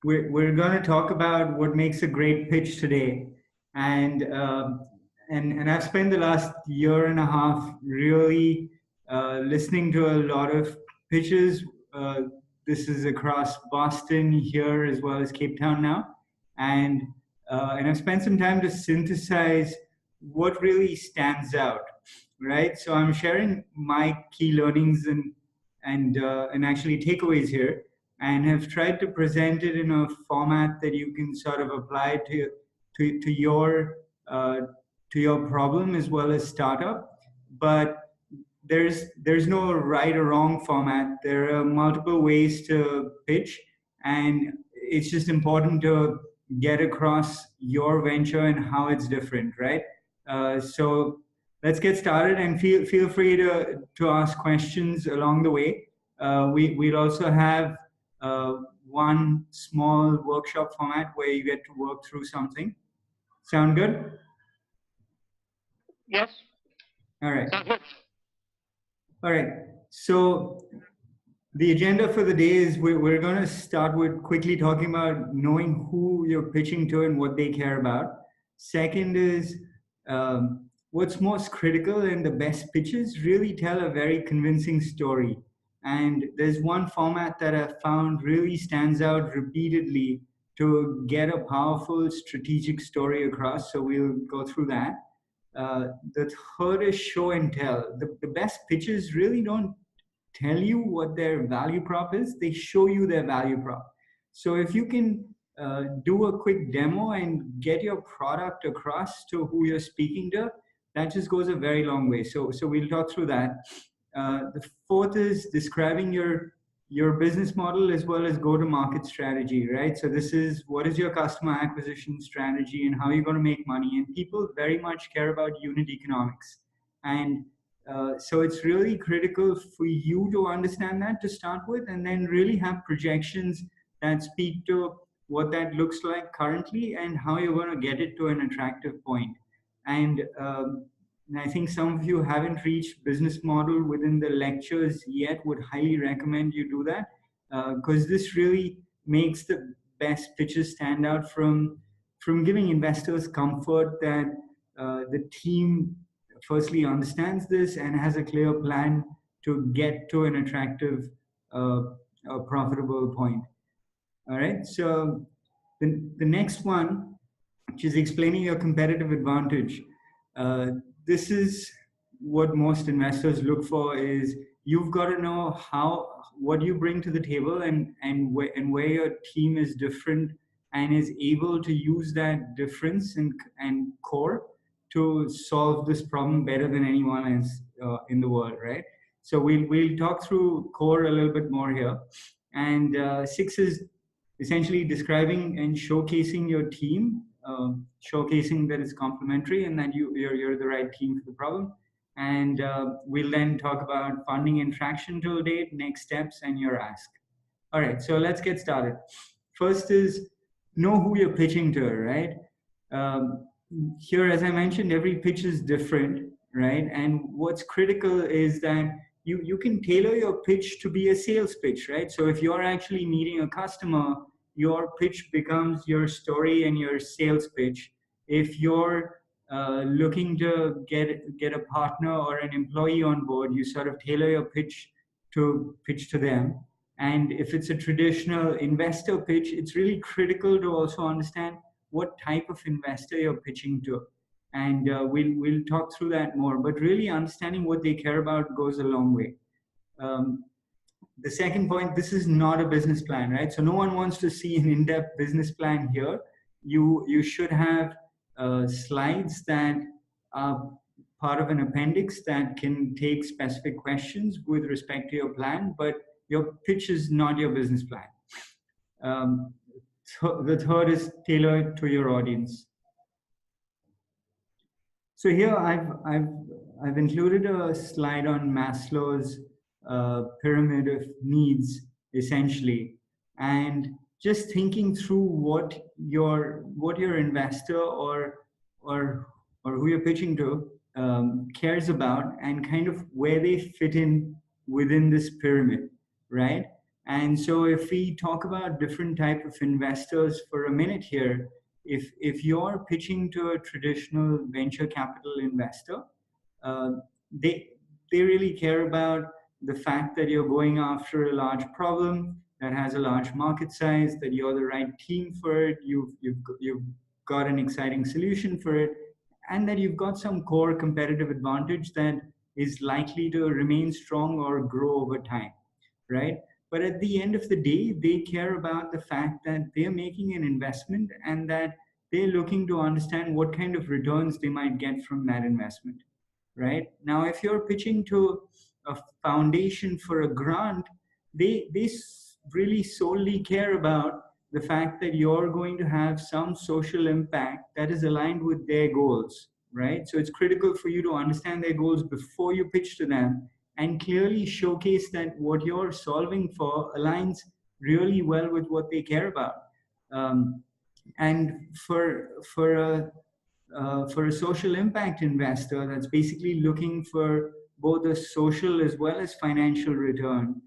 we're going to talk about what makes a great pitch today, and and I've spent the last year and a half really listening to a lot of pitches. Uh, this is across Boston here as well as Cape Town now, and and I've spent some time to synthesize what really stands out, right? So I'm sharing my key learnings and actually takeaways here, and have tried to present it in a format that you can sort of apply to your uh, to your problem as well as startup. But there's no right or wrong format. There are multiple ways to pitch, and it's just important to get across your venture and how it's different, right? So let's get started, and feel free to ask questions along the way. We'll also have uh, one small workshop format where you get to work through something. Sound good? Yes, All right. sounds good. All right. So the agenda for the day is we're going to start with quickly talking about knowing who you're pitching to and what they care about. Second is what's most critical, and the best pitches really tell a very convincing story. And there's one format that I've found really stands out repeatedly to get a powerful strategic story across. So we'll go through that. The third is show and tell. The best pitches really don't tell you what their value prop is, they show you their value prop. So if you can do a quick demo and get your product across to who you're speaking to, that just goes a very long way. So we'll talk through that. The fourth is describing your business model as well as go to market strategy, right? So this is what is your customer acquisition strategy and how you're going to make money. And people very much care about unit economics. And so it's really critical for you to understand that to start with, and then really have projections that speak to what that looks like currently and how you're going to get it to an attractive point. And I think some of you haven't reached business model within the lectures yet. Would highly recommend you do that, because this really makes the best pitches stand out from giving investors comfort that the team firstly understands this and has a clear plan to get to an attractive, uh, profitable point. All right. So the next one, which is explaining your competitive advantage. Uh, this is what most investors look for: is you've got to know how what you bring to the table, and where your team is different and is able to use that difference and core to solve this problem better than anyone else in the world, right? So we'll talk through core a little bit more here. And six is essentially describing and showcasing your team, showcasing that it's complementary and that you're the right team for the problem. And we'll then talk about funding and traction till date, next steps, and your ask. All right, so let's get started. First is know who you're pitching to, right? Um, Here, as I mentioned, every pitch is different, right? And what's critical is that you can tailor your pitch to be a sales pitch, right? So if you're actually meeting a customer, your pitch becomes your story and your sales pitch. If you're looking to get a partner or an employee on board, you sort of tailor your pitch to them. And if it's a traditional investor pitch, it's really critical to also understand what type of investor you're pitching to. And we'll talk through that more. But really understanding what they care about goes a long way. Um, the second point, this is not a business plan, right? So no one wants to see an in-depth business plan here. You should have slides that are part of an appendix that can take specific questions with respect to your plan, but your pitch is not your business plan. Um, the third is tailored to your audience. So here I've included a slide on Maslow's pyramid of needs, essentially, and just thinking through what your investor or or who you're pitching to cares about, and kind of where they fit in within this pyramid, right? And so if we talk about different type of investors for a minute here, if you're pitching to a traditional venture capital investor, uh, they they really care about the fact that you're going after a large problem that has a large market size, that you're the right team for it, you've got an exciting solution for it, and that you've got some core competitive advantage that is likely to remain strong or grow over time, right? But at the end of the day, they care about the fact that they're making an investment and that they're looking to understand what kind of returns they might get from that investment, right? Now, if you're pitching to a foundation for a grant, they really solely care about the fact that you're going to have some social impact that is aligned with their goals, right? So it's critical for you to understand their goals before you pitch to them and clearly showcase that what you're solving for aligns really well with what they care about. Um, and for a social impact investor that's basically looking for both a social as well as financial return,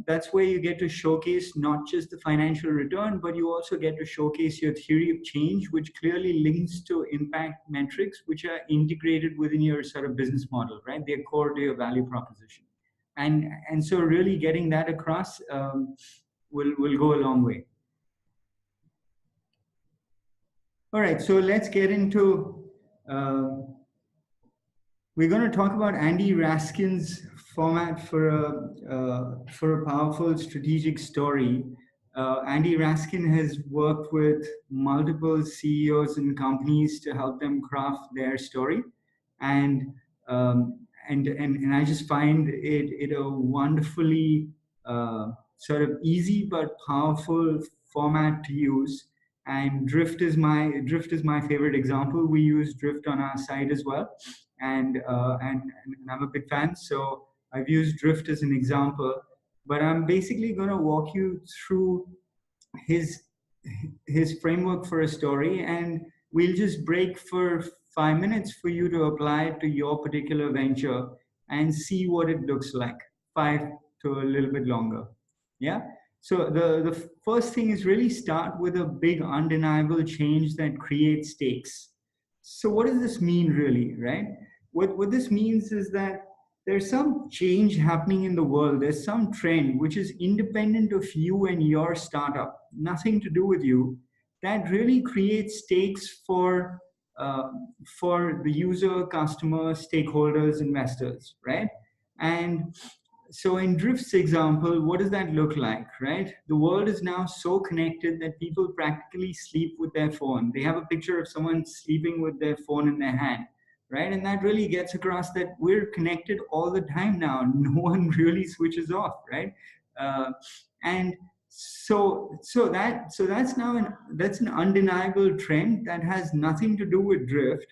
that's where you get to showcase not just the financial return, but you also get to showcase your theory of change, which clearly links to impact metrics, which are integrated within your sort of business model, right? They're core to your value proposition. And so really getting that across will go a long way. All right, so let's get into, we're going to talk about Andy Raskin's format for a powerful strategic story. Andy Raskin has worked with multiple CEOs and companies to help them craft their story, and I just find it a wonderfully sort of easy but powerful format to use. And Drift is my favorite example. We use Drift on our site as well, and I'm a big fan. So I've used Drift as an example, but I'm basically going to walk you through his his framework for a story, and we'll just break for 5 minutes for you to apply it to your particular venture and see what it looks like. 5 to a little bit longer. Yeah. So the first thing is really start with a big undeniable change that creates stakes. So what does this mean really, right? What this means is that there's some change happening in the world. There's some trend which is independent of you and your startup, nothing to do with you, that really creates stakes uh, for the user, customer, stakeholders, investors, right? And so in Drift's example, what does that look like, right? The world is now so connected that people practically sleep with their phone. They have a picture of someone sleeping with their phone in their hand, right? And that really gets across that we're connected all the time now. No one really switches off, right? Uh, and that's an undeniable trend that has nothing to do with Drift,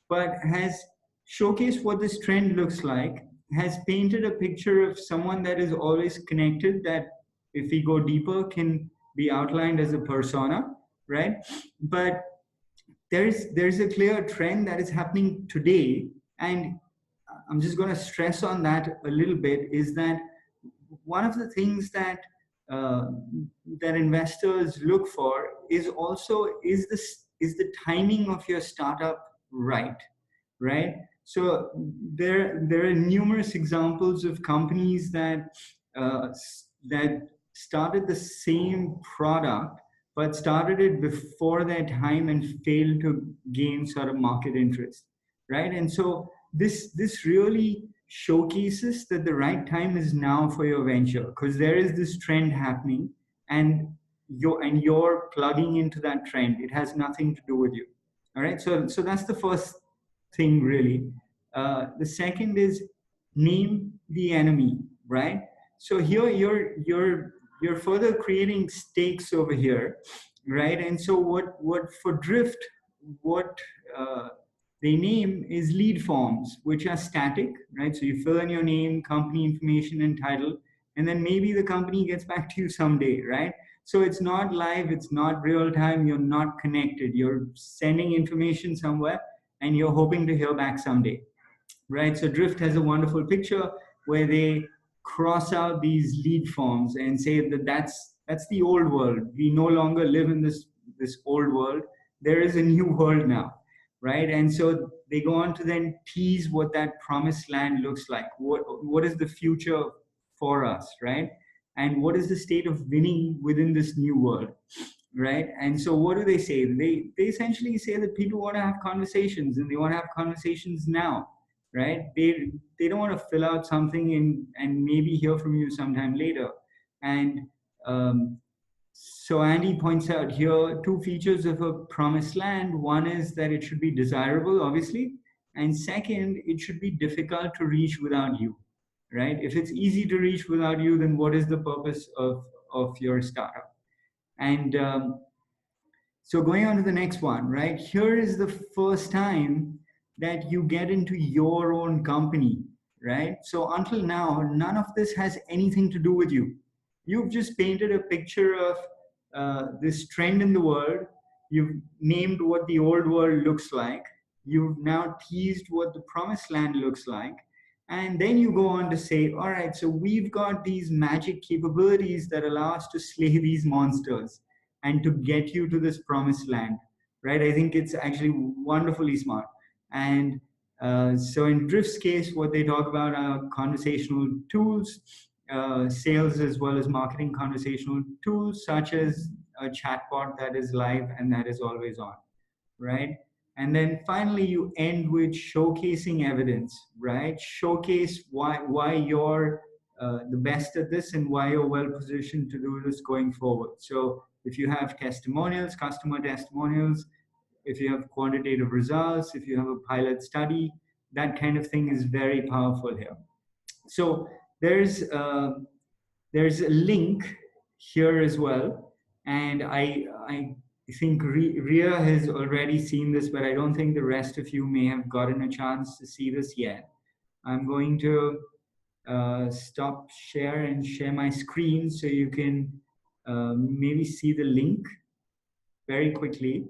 but has showcased what this trend looks like, has painted a picture of someone that is always connected, that if we go deeper can be outlined as a persona, right? But there's a clear trend that is happening today, and I'm just going to stress on that a little bit, is that one of the things uh, that investors look for is also, is the timing of your startup right, right? So there are numerous examples of companies uh, that started the same product but started it before their time and failed to gain sort of market interest, right? And so this really showcases that the right time is now for your venture, because there is this trend happening, and you're plugging into that trend. It has nothing to do with you. All right. So that's the first thing, really. The second is name the enemy, right? So here you're further creating stakes over here, right? And so what for Drift, what they name is lead forms, which are static, right? So you fill in your name, company information, and title, and then maybe the company gets back to you someday, right? So it's not live, it's not real time, you're not connected. You're sending information somewhere and you're hoping to hear back someday, right? So Drift has a wonderful picture where they cross out these lead forms and say that that's the old world. We no longer live in this old world. There is a new world now, right? And so they go on to then tease what that promised land looks like. What is the future for us, right? And what is the state of winning within this new world, right? And so what do they say? They essentially say that people want to have conversations, and they want to have conversations now, right? They don't want to fill out something and maybe hear from you sometime later. And so Andy points out here two features of a promised land. One is that it should be desirable, obviously, and second, it should be difficult to reach without you, right? If it's easy to reach without you, then what is the purpose of your startup? And so going on to the next one, right? Here is the first time that you get into your own company, right? So until now, none of this has anything to do with you. You've just painted a picture of this trend in the world. You've named what the old world looks like. You've now teased what the promised land looks like. And then you go on to say, all right, so we've got these magic capabilities that allow us to slay these monsters and to get you to this promised land, right? I think it's actually wonderfully smart. And so in Drift's case, what they talk about are conversational tools, sales as well as marketing conversational tools, such as a chatbot that is live and that is always on, right? And then finally, you end with showcasing evidence, right? Showcase why you're the best at this and why you're well positioned to do this going forward. So if you have testimonials, customer testimonials, if you have quantitative results, if you have a pilot study, that kind of thing is very powerful here. So there's a link here as well, and I think Ria has already seen this, but I don't think the rest of you may have gotten a chance to see this yet. I'm going to stop share and share my screen so you can maybe see the link very quickly.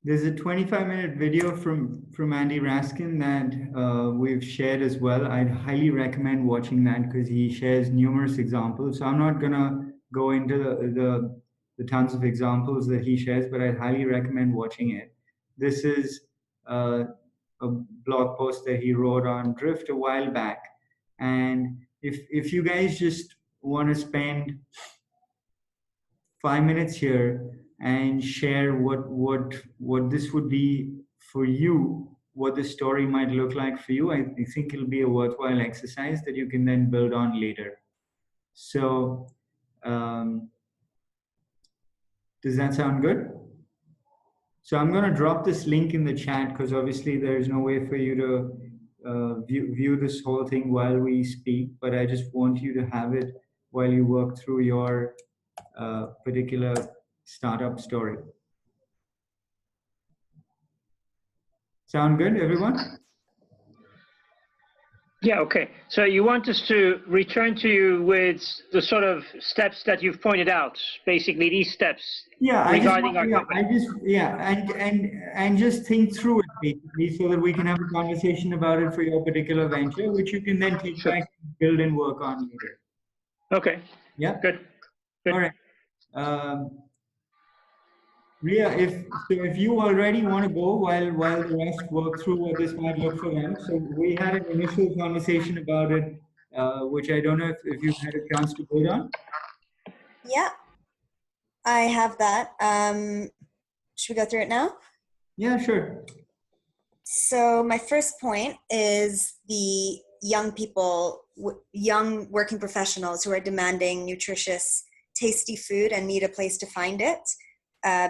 There's a 25-minute video from Andy Raskin that we've shared as well. I'd highly recommend watching that because he shares numerous examples. So I'm not gonna go into the tons of examples that he shares, but I'd highly recommend watching it. This is a blog post that he wrote on Drift a while back. And if you guys just want to spend 5 minutes here and share what this would be for you, what the story might look like for you, I think it'll be a worthwhile exercise that you can then build on later. So does that sound good? So I'm going to drop this link in the chat because obviously there's no way for you to view this whole thing while we speak, but I just want you to have it while you work through your particular startup story. Sound good, everyone? Yeah, okay. So you want us to return to you with the sort of steps that you've pointed out, basically these steps. Yeah, regarding our company. and just think through it basically so that we can have a conversation about it for your particular venture, which you can then take back, build and work on later. Okay. Yeah. Good. All right. Ria, if you already want to go while the rest work through what this might look for them. So we had an initial conversation about it, which I don't know if you've had a chance to go on. Yeah, I have that. Should we go through it now? Yeah, sure. So my first point is the young people, young working professionals who are demanding nutritious, tasty food and need a place to find it.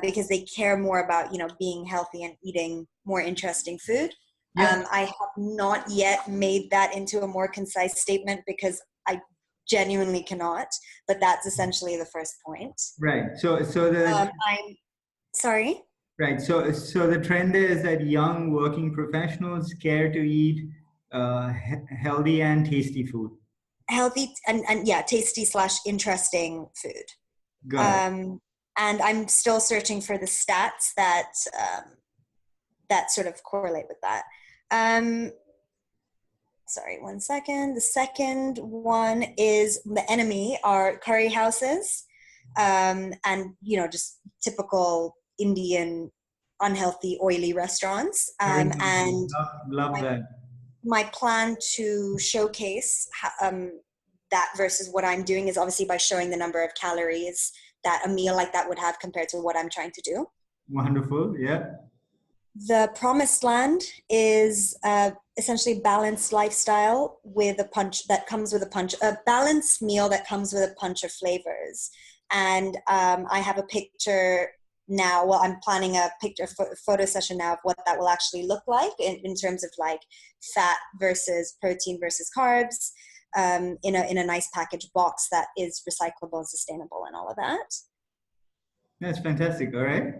Because they care more about, being healthy and eating more interesting food. Yeah. I have not yet made that into a more concise statement because I genuinely cannot, but that's essentially the first point. Right. So the I'm sorry. right. So the trend is that young working professionals care to eat healthy and tasty food. Healthy and yeah, tasty / interesting food. Got it. And I'm still searching for the stats that that sort of correlate with that. Sorry, 1 second. The second one is the enemy are curry houses, and just typical Indian unhealthy, oily restaurants. Very nice. And Love that. my plan to showcase that versus what I'm doing is obviously by showing the number of calories that a meal like that would have compared to what I'm trying to do. Wonderful. Yeah. The promised land is essentially balanced lifestyle with a punch that comes with a balanced meal that comes with a punch of flavors. And I have a picture now. Well, I'm planning a photo session now of what that will actually look like in terms of like fat versus protein versus carbs, in a nice package box that is recyclable and sustainable and all of that. That's fantastic. All right.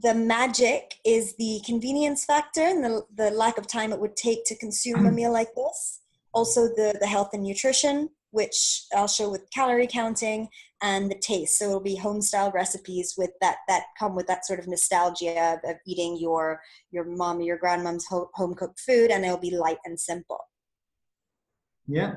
The magic is the convenience factor and the lack of time it would take to consume a meal like this. Also the health and nutrition, which I'll show with calorie counting, and the taste. So it'll be home style recipes with that come with that sort of nostalgia of eating your mom or your grandmom's home cooked food, and it'll be light and simple. Yeah.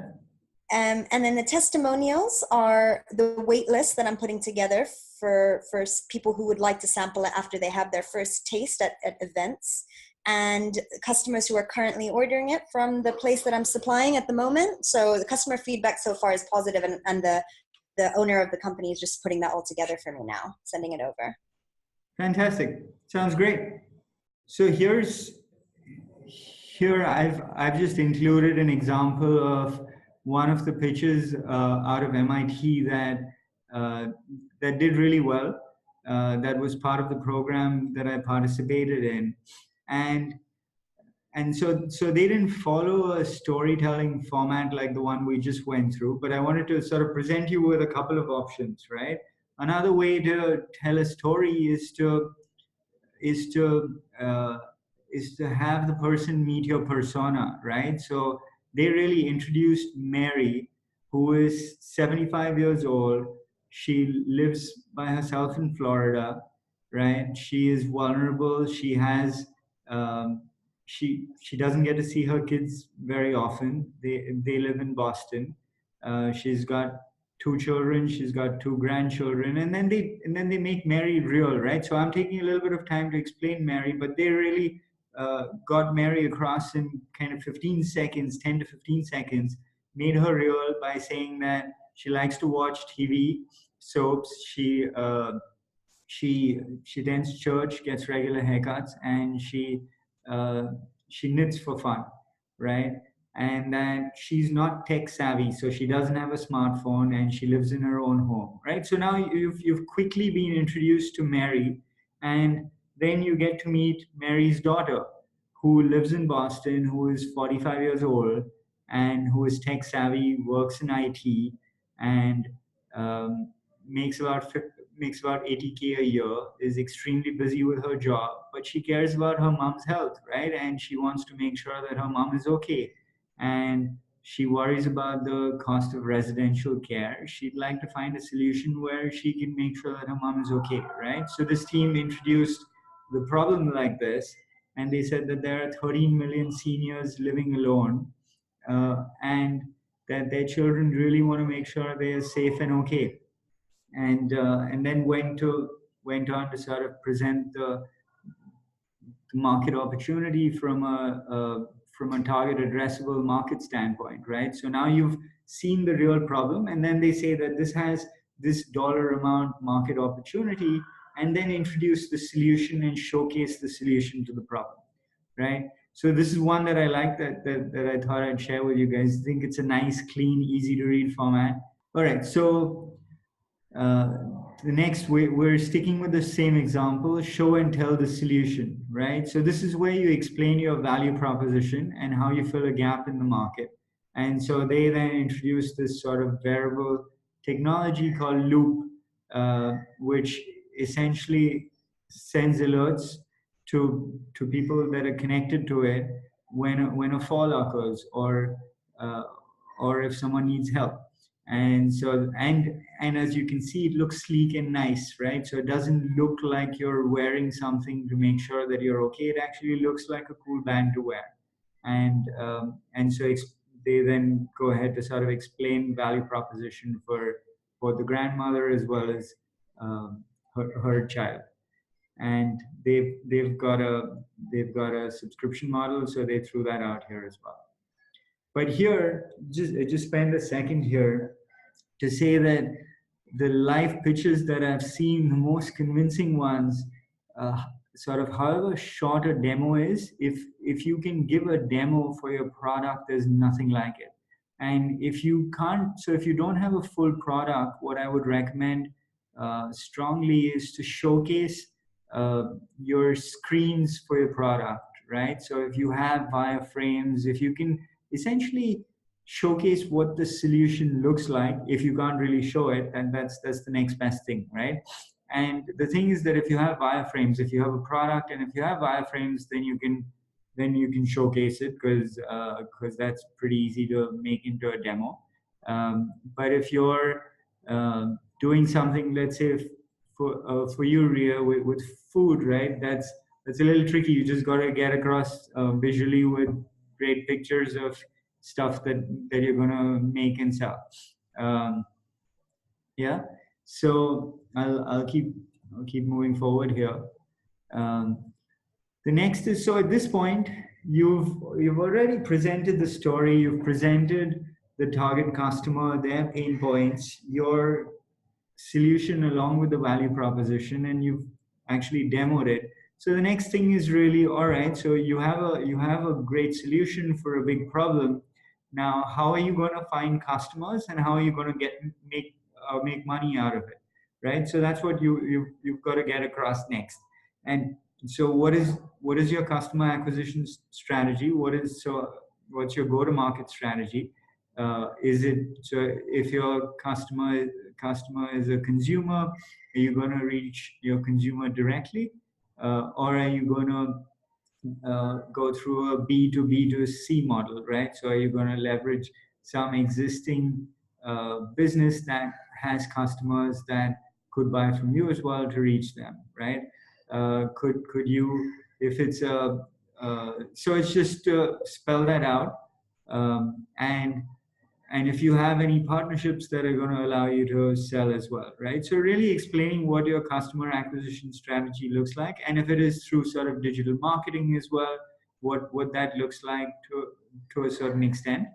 And then the testimonials are the wait list that I'm putting together for people who would like to sample it after they have their first taste at events, and customers who are currently ordering it from the place that I'm supplying at the moment. So the customer feedback so far is positive, and the owner of the company is just putting that all together for me now, sending it over. Fantastic. Sounds great. So here I've just included an example of one of the pitches out of MIT that did really well. That was part of the program that I participated in, and so they didn't follow a storytelling format like the one we just went through. But I wanted to sort of present you with a couple of options, right? Another way to tell a story is to have the person meet your persona, right? So they really introduced Mary, who is 75 years old. She lives by herself in Florida, right? She is vulnerable. She has she doesn't get to see her kids very often. They live in Boston. She's got 2 children, she's got 2 grandchildren, and then they make Mary real, right? So I'm taking a little bit of time to explain Mary, but they really got Mary across in kind of 15 seconds, 10 to 15 seconds, made her real by saying that she likes to watch TV, soaps, she attends church, gets regular haircuts, and she knits for fun, right? And that she's not tech savvy, so she doesn't have a smartphone, and she lives in her own home, right? So now you've quickly been introduced to Mary, and then you get to meet Mary's daughter, who lives in Boston, who is 45 years old, and who is tech savvy, works in IT, and makes about 80K a year, is extremely busy with her job, but she cares about her mom's health, right? And she wants to make sure that her mom is okay. And she worries about the cost of residential care. She'd like to find a solution where she can make sure that her mom is okay, right? So this team introduced the problem like this, and they said that there are 13 million seniors living alone, and that their children really want to make sure they are safe and okay. And then went on to sort of present the market opportunity from a target addressable market standpoint, right? So now you've seen the real problem, and then they say that this has this dollar amount market opportunity, and then introduce the solution and showcase the solution to the problem, right? So this is one that I like that I thought I'd share with you guys. I think it's a nice, clean, easy to read format. All right, so the next, we're sticking with the same example, show and tell the solution, right? So this is where you explain your value proposition and how you fill a gap in the market. And so they then introduced this sort of wearable technology called Loop, which essentially sends alerts to people that are connected to it when a fall occurs, uh, or if someone needs help. And so and as you can see, it looks sleek and nice, right? So it doesn't look like you're wearing something to make sure that you're okay. It actually looks like a cool band to wear. And so they then go ahead to sort of explain value proposition for the grandmother as well as her child. And they've got a subscription model, so they threw that out here as well. But here, just spend a second here to say that the live pitches that I've seen, the most convincing ones, sort of however short a demo is, if you can give a demo for your product, there's nothing like it. And if you can't, so if you don't have a full product, what I would recommend strongly is to showcase your screens for your product, right? So if you have wireframes, if you can essentially showcase what the solution looks like. If you can't really show it, then that's the next best thing, right? And the thing is that if you have wireframes, if you have a product and if you have wireframes, then you can showcase it, because that's pretty easy to make into a demo. But if you're doing something, let's say for you, Ria, with food, right? That's a little tricky. You just got to get across visually with great pictures of stuff that you're gonna make and sell. Yeah. So I'll keep moving forward here. The next is, so at this point you've already presented the story, you've presented the target customer, their pain points, your solution along with the value proposition, and you've actually demoed it. So the next thing is really, all right, so you have a great solution for a big problem. Now, how are you going to find customers, and how are you going to make money out of it, right? So that's what you've got to get across next. And so what is your customer acquisition strategy? What's your go-to-market strategy? Is it, so if your customer is a consumer, are you going to reach your consumer directly, or are you going to go through a B to B to C model, right? So are you going to leverage some existing business that has customers that could buy from you as well to reach them, right? Could you, if it's a so it's just to spell that out, and if you have any partnerships that are going to allow you to sell as well, right? So really explaining what your customer acquisition strategy looks like, and if it is through sort of digital marketing as well, what that looks like to a certain extent,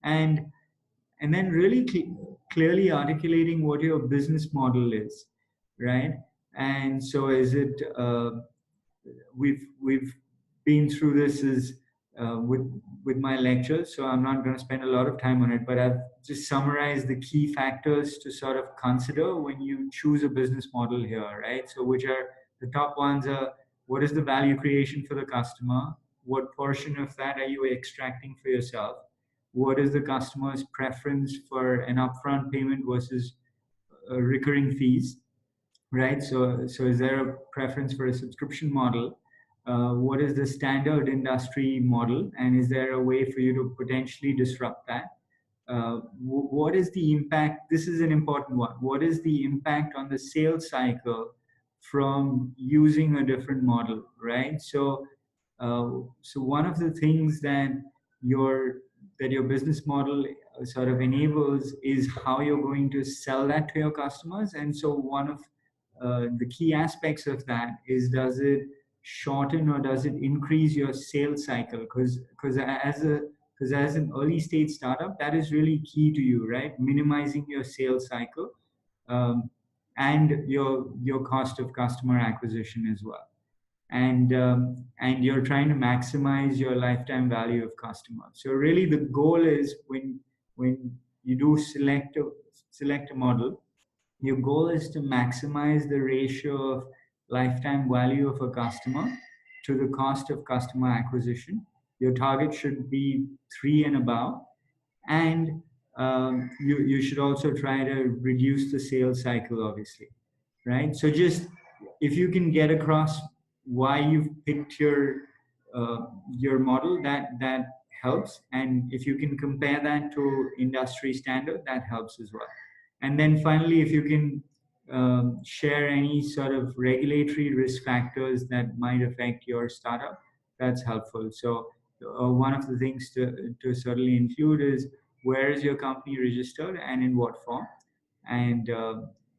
and then really clearly articulating what your business model is, right? And so is it we've been through this as with my lectures, so I'm not going to spend a lot of time on it, but I've just summarized the key factors to sort of consider when you choose a business model here, right? So which are the top ones are, what is the value creation for the customer? What portion of that are you extracting for yourself? What is the customer's preference for an upfront payment versus recurring fees, right? So is there a preference for a subscription model? What is the standard industry model, and is there a way for you to potentially disrupt that? What is the impact? This is an important one. What is the impact on the sales cycle from using a different model, right? So one of the things that your business model sort of enables is how you're going to sell that to your customers. And so one of the key aspects of that is, does it shorten or does it increase your sales cycle? Because as an early stage startup, that is really key to you, right? Minimizing your sales cycle, and your cost of customer acquisition as well. And you're trying to maximize your lifetime value of customers. So really the goal is, when you do select a model, your goal is to maximize the ratio of lifetime value of a customer to the cost of customer acquisition. Your target should be 3 and above. And you should also try to reduce the sales cycle, obviously, right? So just if you can get across why you've picked your model, that helps. And if you can compare that to industry standard, that helps as well. And then finally, if you can share any sort of regulatory risk factors that might affect your startup, that's helpful. So one of the things to certainly include is where is your company registered and in what form, and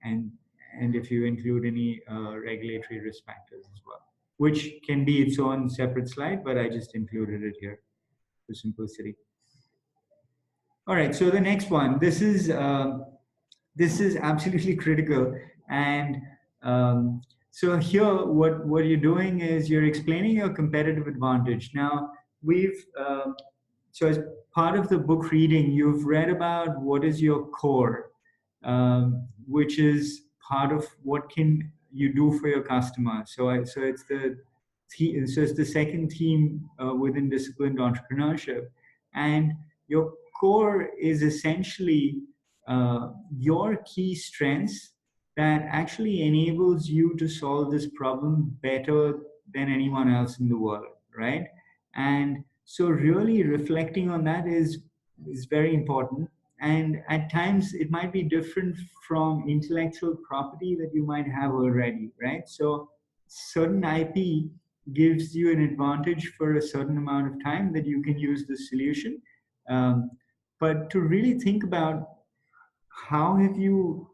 and and if you include any regulatory risk factors as well, which can be its own separate slide, but I just included it here for simplicity. All right, so the next one, this is absolutely critical. And so here, what you're doing is you're explaining your competitive advantage. Now, so as part of the book reading, you've read about what is your core, which is part of what can you do for your customer. So it's the second theme within disciplined entrepreneurship. And your core is essentially your key strengths that actually enables you to solve this problem better than anyone else in the world, right? And so really reflecting on that is very important. And at times it might be different from intellectual property that you might have already, right? So certain IP gives you an advantage for a certain amount of time that you can use the solution. But to really think about how have you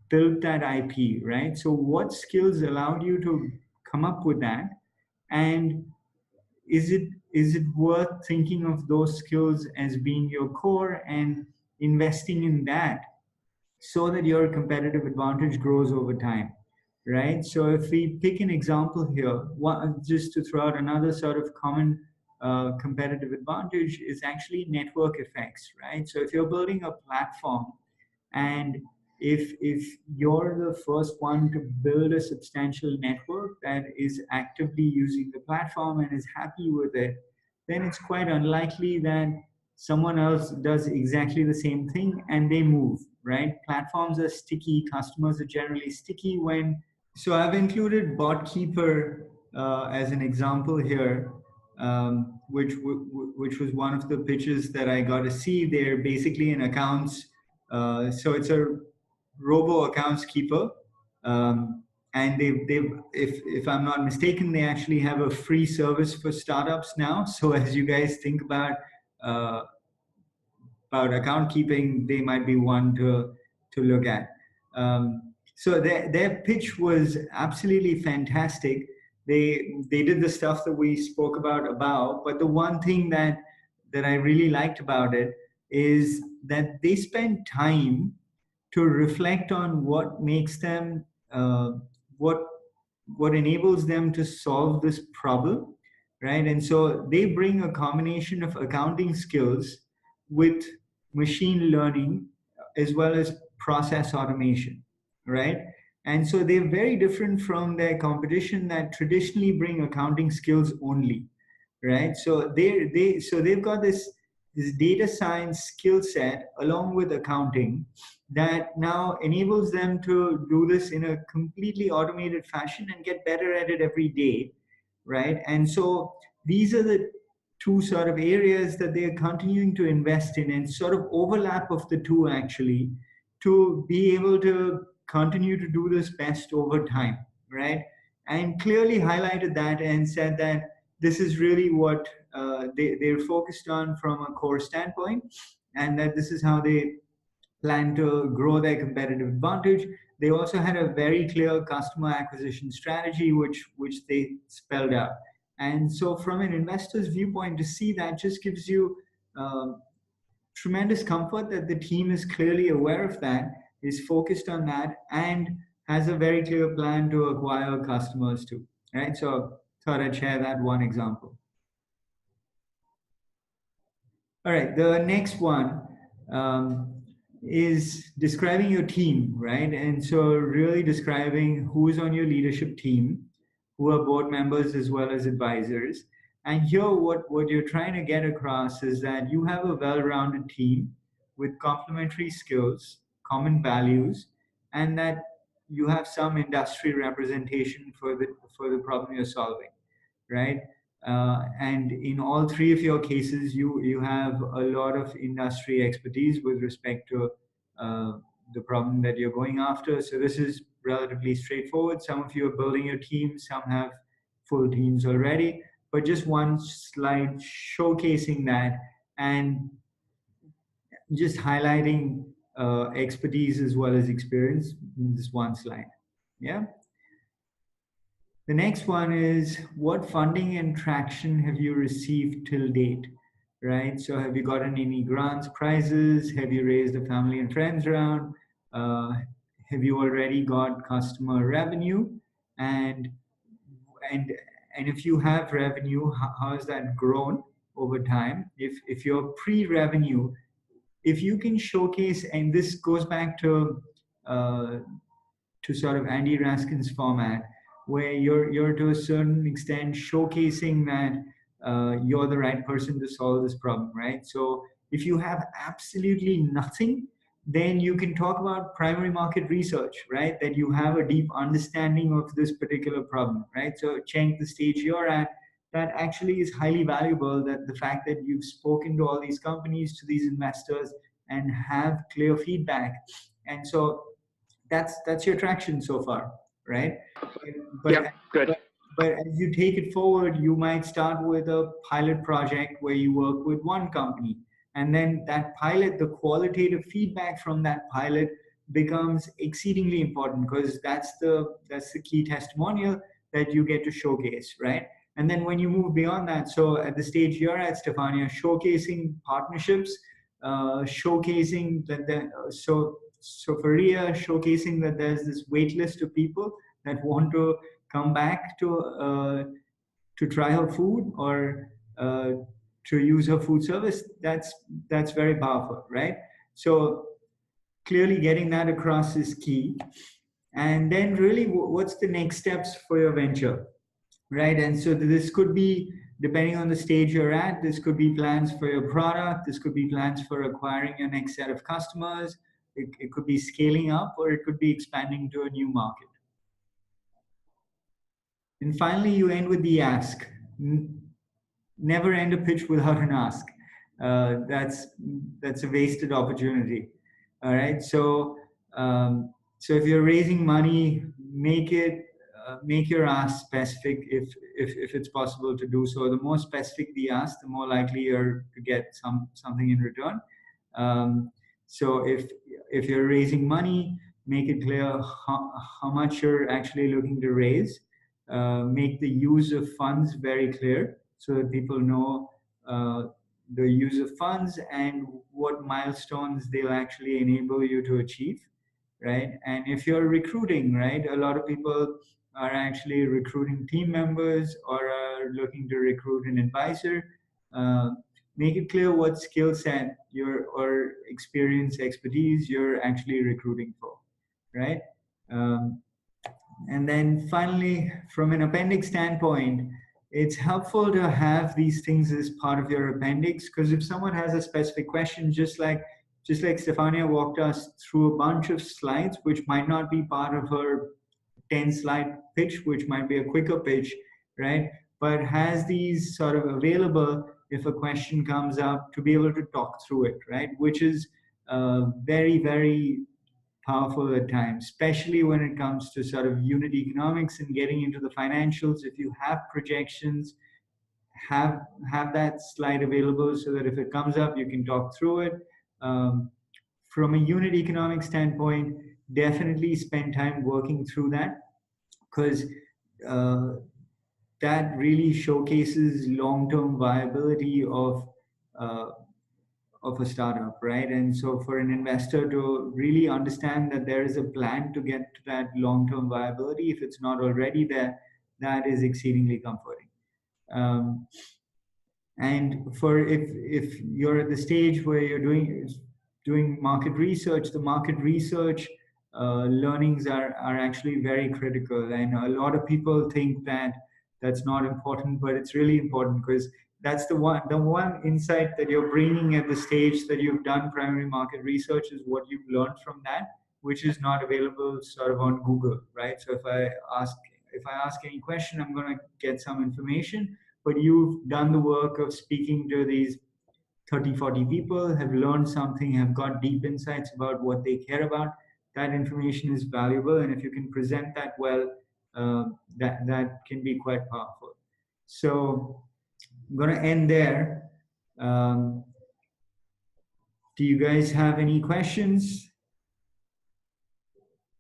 built that IP, right? So what skills allowed you to come up with that? And is it worth thinking of those skills as being your core and investing in that so that your competitive advantage grows over time, right? So if we pick an example here, just to throw out another sort of common competitive advantage is actually network effects, right? So if you're building a platform and if you're the first one to build a substantial network that is actively using the platform and is happy with it, then it's quite unlikely that someone else does exactly the same thing and they move, right? Platforms are sticky, customers are generally sticky so I've included BotKeeper as an example here, which was one of the pitches that I got to see. They're basically an accounts, so it's a robo accounts keeper, and if I'm not mistaken, they actually have a free service for startups now. So as you guys think uh, about account keeping, they might be one to look at. So their pitch was absolutely fantastic. They did the stuff that we spoke about above, but the one thing that I really liked about it is that they spent time to reflect on what makes them what enables them to solve this problem, right? And so they bring a combination of accounting skills with machine learning as well as process automation, right? And so they're very different from their competition that traditionally bring accounting skills only, right? So they've got this data science skill set along with accounting that now enables them to do this in a completely automated fashion and get better at it every day, right? And so these are the two sort of areas that they are continuing to invest in, and sort of overlap of the two actually to be able to continue to do this best over time, right? And clearly highlighted that and said that this is really what they're focused on from a core standpoint, and that this is how they plan to grow their competitive advantage. They also had a very clear customer acquisition strategy, which they spelled out. And so from an investor's viewpoint, to see that just gives you tremendous comfort that the team is clearly aware of that, is focused on that, and has a very clear plan to acquire customers too, right? So thought I'd share that one example. All right, the next one is describing your team, right? And so really describing who is on your leadership team, who are board members as well as advisors. And here, what you're trying to get across is that you have a well-rounded team with complementary skills, common values, and that you have some industry representation for the problem you're solving, right? And in all three of your cases, you have a lot of industry expertise with respect to uh, the problem that you're going after. So this is relatively straightforward. Some of you are building your team, some have full teams already, but just one slide showcasing that and just highlighting expertise as well as experience in this one slide. Yeah. The next one is, what funding and traction have you received till date? Right. So have you gotten any grants, prizes? Have you raised a family and friends round? Uh, have you already got customer revenue? And and and if you have revenue, how has that grown over time? If you're pre-revenue, if you can showcase, and this goes back uh, to sort of Andy Raskin's format, where you're to a certain extent showcasing that you're the right person to solve this problem, right? So if you have absolutely nothing, then you can talk about primary market research, right? That you have a deep understanding of this particular problem, right? So Cheng, the stage you're at, that actually is highly valuable. That the fact that you've spoken to all these companies, to these investors, and have clear feedback, and so that's your traction so far, right? But Yep, good. but as you take it forward, you might start with a pilot project where you work with one company, and then that pilot, the qualitative feedback from that pilot becomes exceedingly important, because that's the key testimonial that you get to showcase, right? And then when you move beyond that, so at the stage you're at, Stefania, showcasing partnerships, showcasing that so for Ria, showcasing that there's this wait list of people that want to come back to try her food, or to use her food service. That's very powerful, right? So clearly getting that across is key. And then really, what's the next steps for your venture, right? And so this could be, depending on the stage you're at, this could be plans for your product, this could be plans for acquiring your next set of customers, it could be scaling up, or it could be expanding to a new market. And finally, you end with the ask. Never end a pitch without an ask. That's a wasted opportunity. All right. So if you're raising money, make your ask specific if it's possible to do so. The more specific the ask, the more likely you're to get something in return. So if you're raising money, make it clear how much you're actually looking to raise. Make the use of funds very clear so that people know the use of funds and what milestones they'll actually enable you to achieve, right? And if you're recruiting, right, a lot of people are actually recruiting team members or are looking to recruit an advisor. Make it clear what skill set or experience, expertise you're actually recruiting for, right? And then finally, from an appendix standpoint, it's helpful to have these things as part of your appendix, because if someone has a specific question, just like Stefania walked us through a bunch of slides, which might not be part of her 10-slide pitch, which might be a quicker pitch, right? But has these sort of available if a question comes up, to be able to talk through it, right? Which is very, very powerful at times, especially when it comes to sort of unit economics and getting into the financials. If you have projections, have that slide available so that if it comes up, you can talk through it. From a unit economic standpoint, definitely spend time working through that, because that really showcases long-term viability of a startup, right? And so for an investor to really understand that there is a plan to get to that long-term viability, if it's not already there, that is exceedingly comforting. And for if you're at the stage where you're doing market research, the market research learnings are actually very critical. And a lot of people think that that's not important, but it's really important because that's the one insight that you're bringing at the stage that you've done primary market research is what you've learned from that, which is not available sort of on Google, right? So if I ask any question, I'm going to get some information, but you've done the work of speaking to these 30, 40 people, have learned something, have got deep insights about what they care about. That information is valuable, and if you can present that well, that can be quite powerful. So I'm going to end there. Do you guys have any questions?